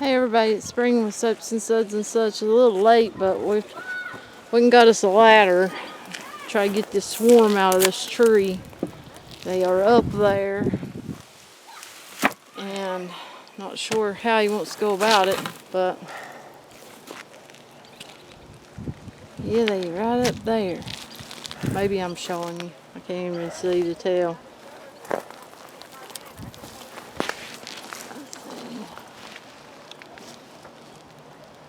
Hey everybody, it's spring with Suds and Suds and such. A little late, but we got us a ladder. Try to get this swarm out of this tree. They are up there, and not sure how he wants to go about it, but yeah, they right up there. Maybe I'm showing you. I can't even see to tell.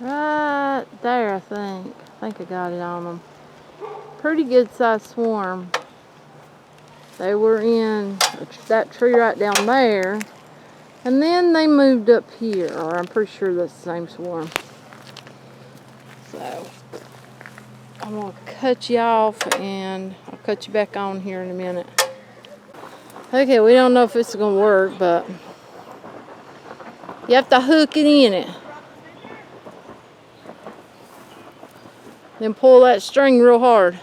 Right there, I think. I got it on them. Pretty good sized swarm. They were in that tree right down there, and then they moved up here, or I'm pretty sure that's the same swarm. So I'm gonna cut you off, and I'll cut you back on here in a minute. Okay, we don't know if this is gonna work, but you have to hook it in it. Then pull that string real hard.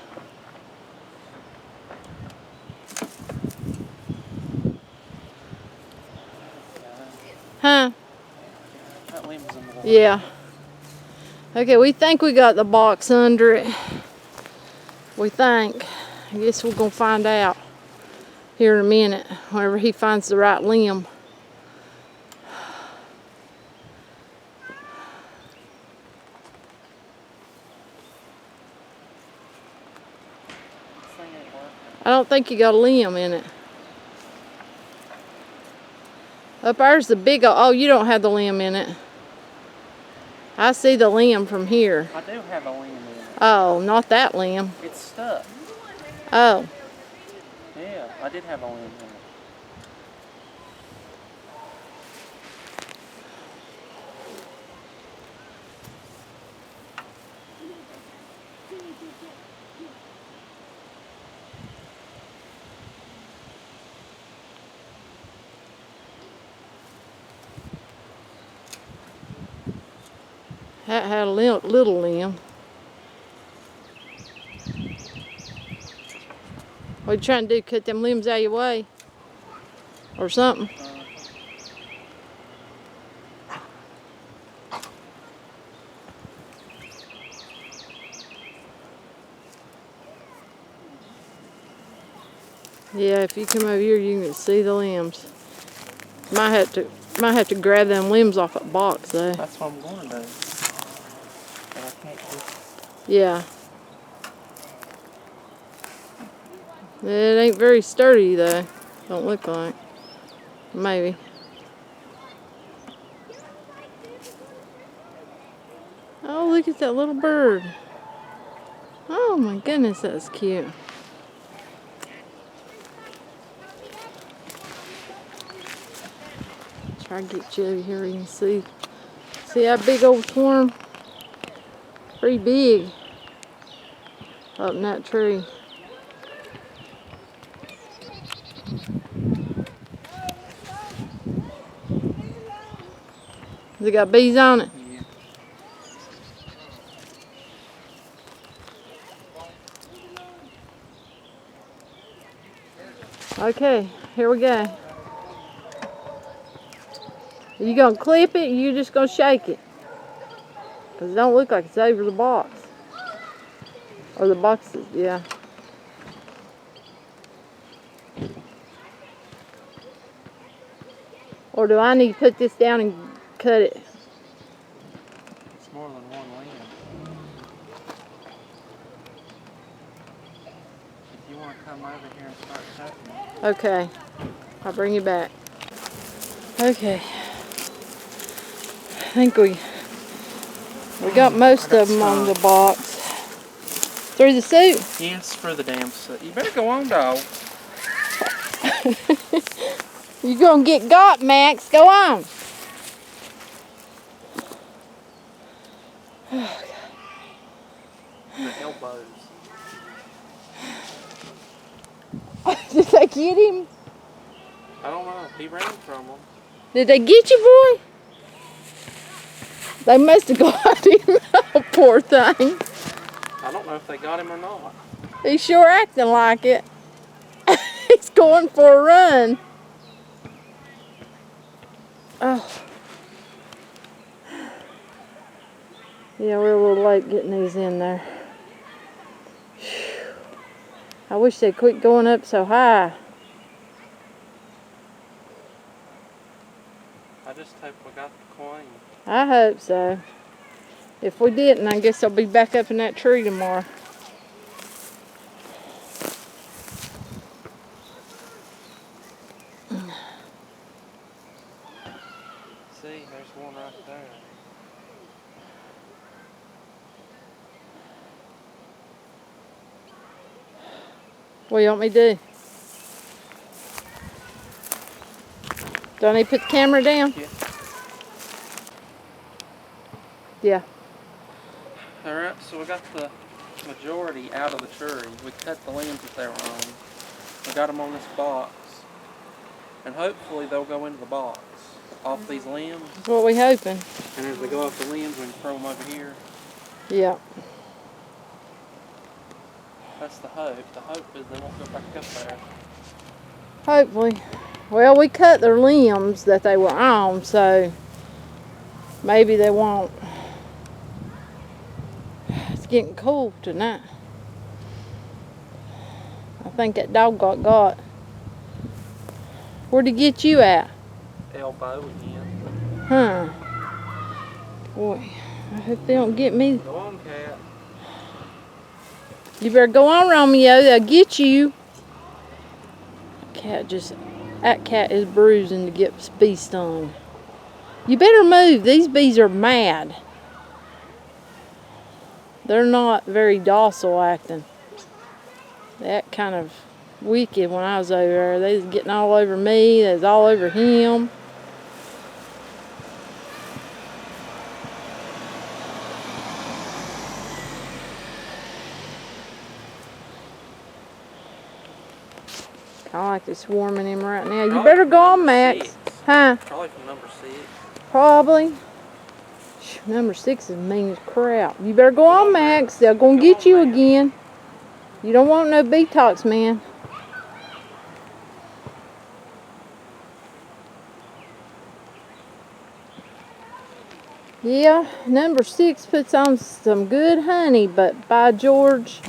Huh? Yeah. Okay, we think we got the box under it. We think. I guess we're gonna find out here in a minute, whenever he finds the right limb. I don't think you got a limb in it. Up there's the big, oh, you don't have the limb in it. I see the limb from here. I do have a limb in it. Oh, not that limb. It's stuck. Oh. Yeah, I did have a limb in it. That had a little limb. What you trying to do? Cut them limbs out of your way? Or something? Yeah, if you come over here, you can see the limbs. Might have to grab them limbs off that box though. That's what I'm going to do. But I can't do. Yeah. It ain't very sturdy though. Don't look like. Maybe. Oh, look at that little bird. Oh my goodness, that's cute. Try to get you over here and see. See that big old swarm? Pretty big up in that tree. Has it got bees on it? Yeah. Okay, here we go. Are you gonna clip it or you just gonna shake it? Because it don't look like it's over the box. Or the boxes, yeah. Or do I need to put this down and cut it? It's more than one limb. If you want to come over here and start cutting it. Okay. I'll bring you back. Okay. I think we got most of them on the box. Through the suit? Yes, for the damn suit. You better go on, dog. You're gonna get got, Max. Go on. Oh, The elbows. Did they get him? I don't know. He ran from them. Did they get you, boy? They must have got him. Oh, poor thing. I don't know if they got him or not. He's sure acting like it. He's going for a run. Oh. Yeah, we're a little late getting these in there. I wish they'd quit going up so high. I just hope we got the queen. I hope so. If we didn't, I guess I'll be back up in that tree tomorrow. See, there's one right there. What do you want me to do? Do I need to put the camera down? Yeah. Yeah. Alright, so we got the majority out of the tree. We cut the limbs that they were on. We got them on this box. And hopefully they'll go into the box off these limbs. That's what we hoping. And as they go off the limbs, we can throw them over here. Yeah. That's the hope. The hope is they won't go back up there. Hopefully. Well, we cut their limbs that they were on, so maybe they won't. It's getting cool tonight. I think that dog got. Where'd he get you at? Elbow again. Huh. Boy, I hope they don't get me. Go on, cat. You better go on, Romeo. They'll get you. That cat is bruising to get bee stung. You better move. These bees are mad. They're not very docile acting. That kind of wicked when I was over there. They was getting all over me. They was all over him. I like to swarming him right now. You better go on, Max. Huh? Probably from number 6. Probably. Number 6 is mean as crap. You better go on, Max. They're gonna get you again. You don't want no detox, man. Yeah, number 6 puts on some good honey, but by George,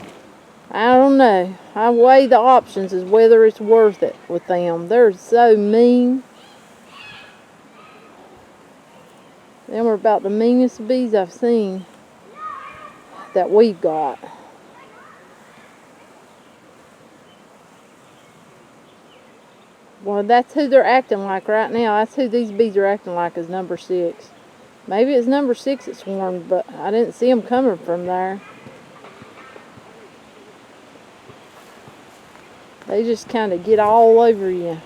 I don't know. I weigh the options as whether it's worth it with them. They're so mean. Them are about the meanest bees I've seen that we've got. Well, that's who they're acting like right now. That's who these bees are acting like, is number 6. Maybe it's number 6 that swarmed, but I didn't see them coming from there. They just kind of get all over you,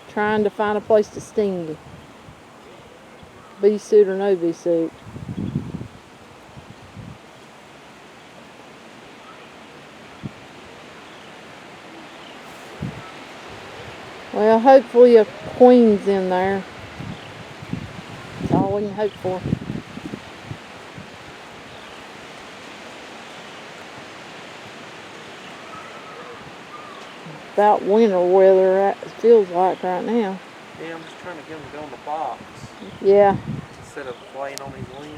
trying to find a place to sting you. Bee suit or no bee suit. Well, hopefully a queen's in there. That's all we can hope for. About winter weather, it feels like right now. Yeah, I'm just trying to get them to go in the box. Yeah. Instead of laying on these limbs.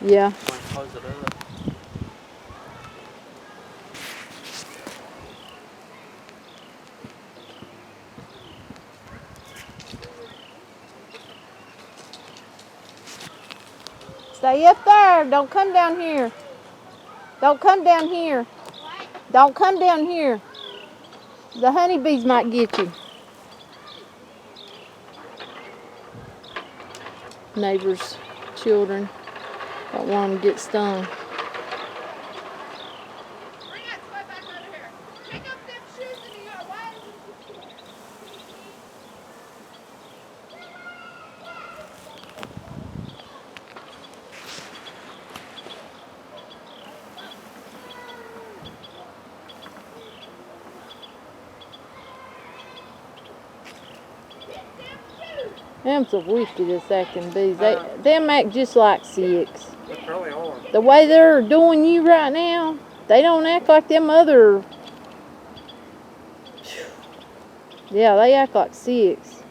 Yeah. So I can close it up. Stay up there. Don't come down here. Don't come down here. Don't come down here. The honeybees might get you. Neighbors' children don't want them to get stung. Them so wickedest acting bees. Them act just like 6. They probably are. The way they're doing you right now, they don't act like them other. Yeah, they act like 6.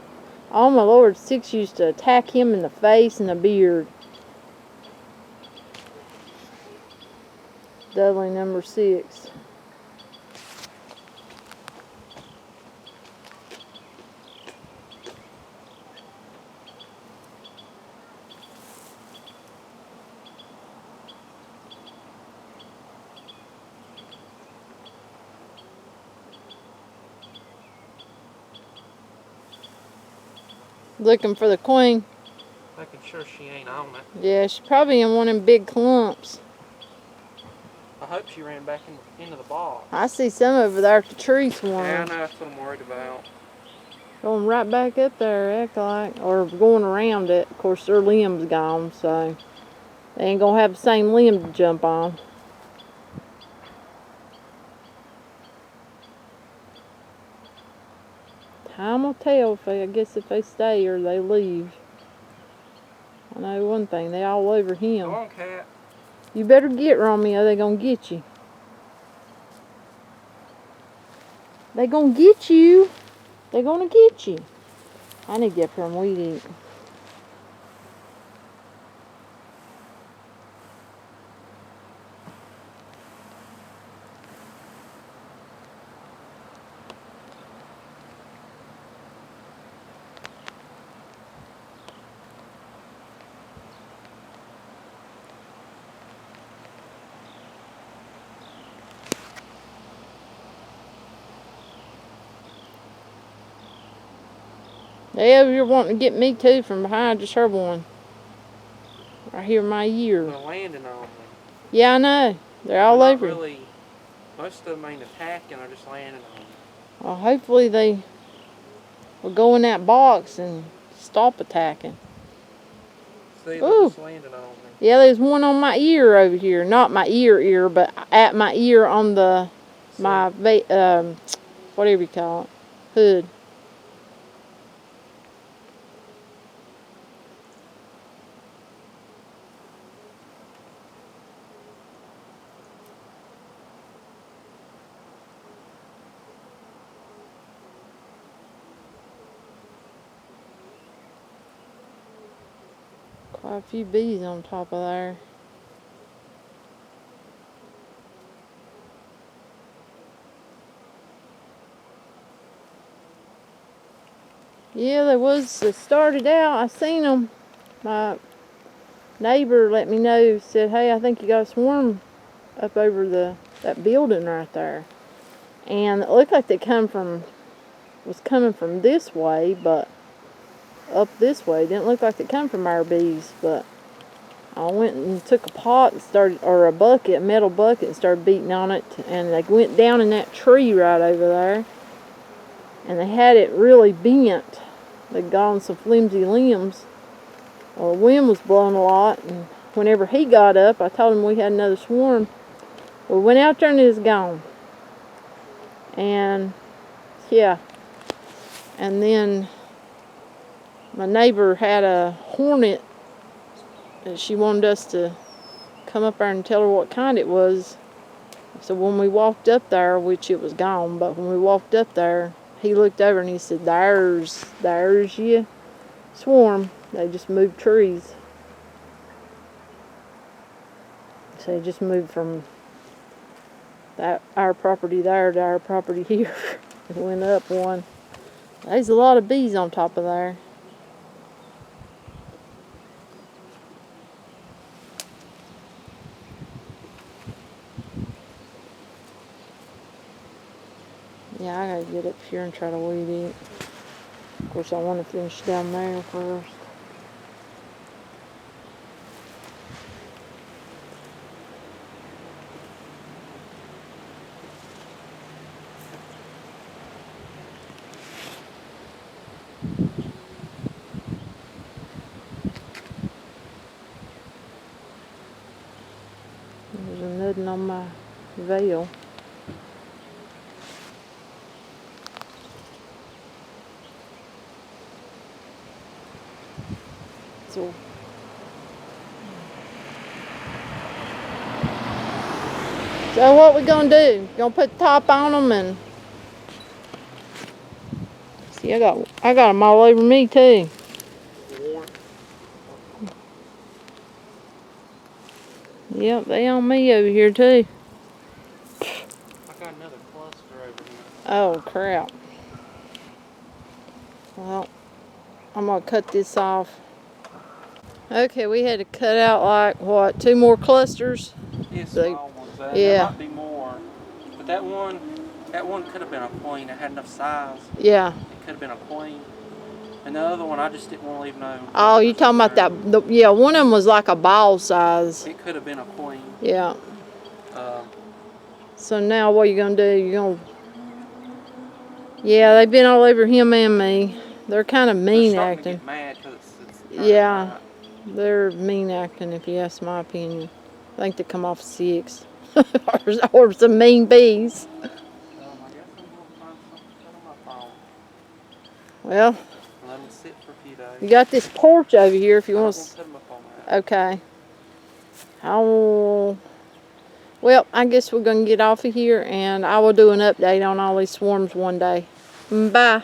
Oh my Lord, 6 used to attack him in the face and the beard. Dudley number 6. Looking for the queen. Making sure she ain't on it. Yeah, she's probably in one of them big clumps. I hope she ran back into the box. I see some over there at the tree swarm. Yeah, I know, that's what I'm worried about. Going right back up there, act like. Or going around it. Of course, their limb's gone, so they ain't gonna have the same limb to jump on. Time will tell I guess if they stay or they leave. I know one thing, they all over him. Come on, cat. You better get Romeo, they gonna get you. They gonna get you. They gonna get you. I need to get up here and weed eat. They over here wanting to get me too from behind. Just heard one. Right here in my ear. They're landing on me. Yeah, I know. They're all They're over. not really, most of them ain't attacking, they're just landing on me. Well, hopefully they will go in that box and stop attacking. See, they're Ooh. just landing on me. Yeah, there's one on my ear over here. Not my ear, but at my ear on the, whatever you call it, hood. Quite a few bees on top of there. Yeah, they started out, I seen them. My neighbor let me know, said, hey, I think you got a swarm up over that building right there. And it looked like they was coming from this way, but up this way. It didn't look like they come from our bees, but I went and took a pot and a metal bucket, and started beating on it, and they went down in that tree right over there, and they had it really bent. They'd gone some flimsy limbs. Well, the wind was blowing a lot, and whenever he got up, I told him we had another swarm. We went out there and it was gone. And yeah, and then my neighbor had a hornet that she wanted us to come up there and tell her what kind it was. So when we walked up there, which it was gone, but when we walked up there, he looked over and he said, there's your swarm. They just moved trees. So they just moved from our property there to our property here. It went up one. There's a lot of bees on top of there. Yeah, I gotta get up here and try to weed eat. Of course, I want to finish down there first. There's a nothing on my veil. So what we gonna do? Gonna put the top on them and see. I got them all over me too. Yep, they on me over here too. Oh, crap. Well, I'm going to cut this off. Okay, we had to cut out like, what, 2 more clusters? Yeah, small ones. And there Yeah. might be more. But that one could have been a queen. It had enough size. Yeah. It could have been a queen. And the other one, I just didn't want to leave no. Oh, you talking about that? Yeah, one of them was like a ball size. It could have been a queen. Yeah. Um, So now what are you going to do? You're going to... Yeah, they've been all over him and me. They're kind of mean they're acting. starting to get mad because it's Yeah. night. They're mean acting, if you ask my opinion. I think they come off 6. or some mean bees. I guess I'm going to find something to put on my phone. Well, Let them sit for a few days. you got this porch over here if you want to... Put them up on that. Okay. Well, I guess we're going to get off of here, and I will do an update on all these swarms one day. Bye.